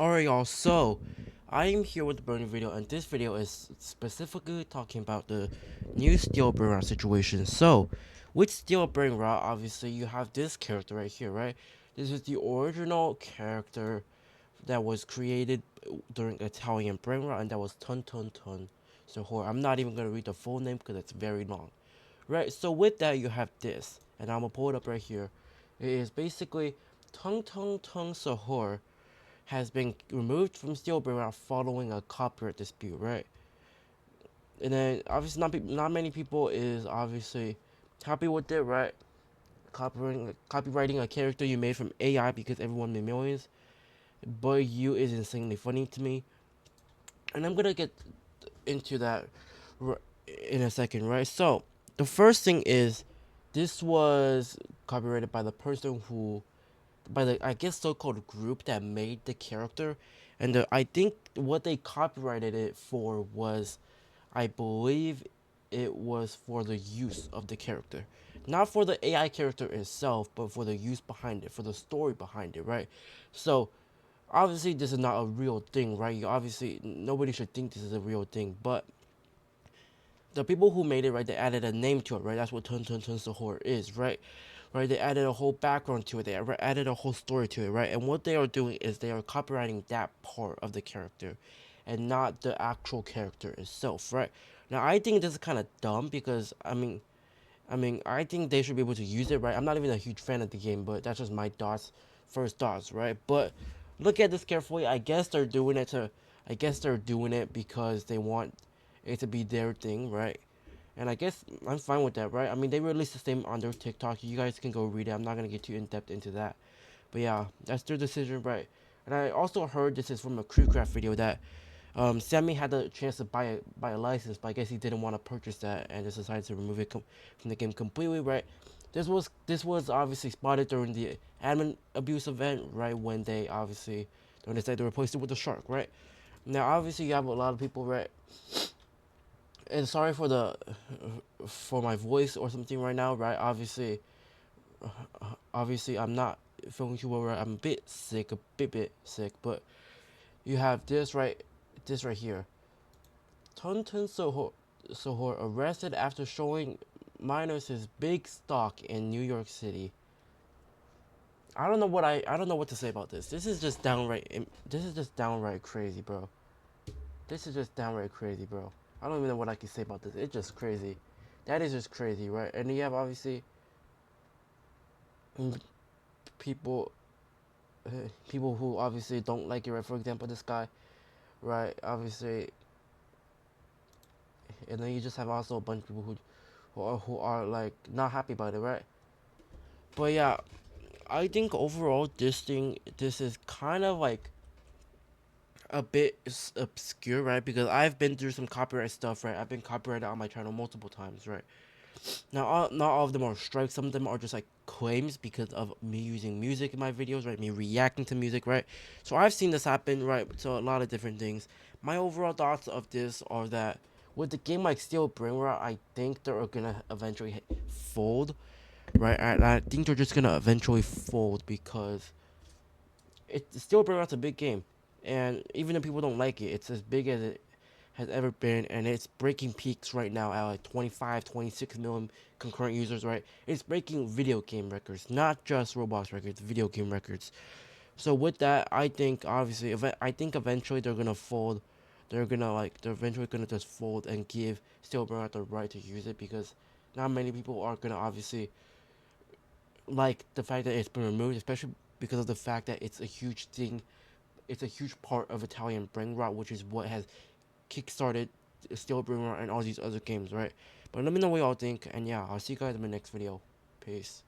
Alright y'all, so I am here with the burning video, and this video is specifically talking about the new Steel Brainrot situation. So, with Steel Brainrot, obviously you have this character right here, right? This is the original character that was created during Italian Brainrot, and that was Tung Tung Tung Sahur. I'm not even gonna read the full name because it's very long. Right, so with that you have this, and I'm gonna pull it up right here. It is basically Tung Tung Tung Sahur has been removed from Steel Brainrot following a copyright dispute, right? And then obviously not many people is obviously happy with it, right? Copyrighting a character you made from AI because everyone made millions. But you is insanely funny to me, and I'm gonna get into that in a second, right? So the first thing is, this was copyrighted by the person who, by the I guess so-called group that made the character, and I think what they copyrighted it for was, I believe, it was for the use of the character, not for the AI character itself, but for the use behind it, for the story behind it, right? So obviously this is not a real thing, right? Obviously nobody should think this is a real thing, but the people who made it, right, they added a name to it, right? That's what Tung Tung Tung Sahur is, right? Right, they added a whole background to it. They added a whole story to it, right? And what they are doing is they are copyrighting that part of the character, and not the actual character itself, right? Now, I think this is kind of dumb because I think they should be able to use it, right? I'm not even a huge fan of the game, but that's just my first thoughts, right? But look at this carefully. I guess they're doing it because they want it to be their thing, right? And I guess I'm fine with that, right? I mean, they released the same on their TikTok. You guys can go read it. I'm not gonna get too in depth into that. But yeah, that's their decision, right? And I also heard, this is from a Crewcraft video, that Sammy had the chance to buy a license, but I guess he didn't want to purchase that and just decided to remove it from the game completely, right? This was obviously spotted during the admin abuse event, right? When they decided to replace it with the shark, right? Now, obviously, you have a lot of people, right? And sorry for my voice or something right now, right? Obviously, I'm not feeling too well. Right? I'm a bit sick, but you have this right here. Tung Tung Sohor arrested after showing minors his big stock in New York City. I don't know what to say about this. This is just downright crazy, bro. This is just downright crazy, bro. I don't even know what I can say about this. It's just crazy. That is just crazy, right? And you have obviously people people who obviously don't like it, right? For example, this guy, right? Obviously, and then you just have also a bunch of people who are like not happy about it, right? But yeah, I think overall this is kind of like a bit obscure, right? Because I've been through some copyright stuff, right? I've been copyrighted on my channel multiple times, right? Now, not all of them are strikes. Some of them are just like claims because of me using music in my videos, right? Me reacting to music, right? So I've seen this happen, right? So a lot of different things. My overall thoughts of this are that with the game like Steel Brainrot, I think they're gonna eventually fold, right? I think they're just gonna eventually fold because Steel Brainrot's a big game, and even if people don't like it, it's as big as it has ever been, and it's breaking peaks right now at like 25, 26 million concurrent users, right? It's breaking video game records, not just Roblox records, video game records. So with that, I think obviously, I think eventually they're gonna fold. They're eventually gonna just fold and give Steelburn the right to use it because not many people are gonna obviously like the fact that it's been removed, especially because of the fact that it's a huge thing. It's a huge part of Italian brain rot, which is what has kickstarted Steel Brainrot and all these other games, right? But let me know what y'all think, and yeah, I'll see you guys in my next video. Peace.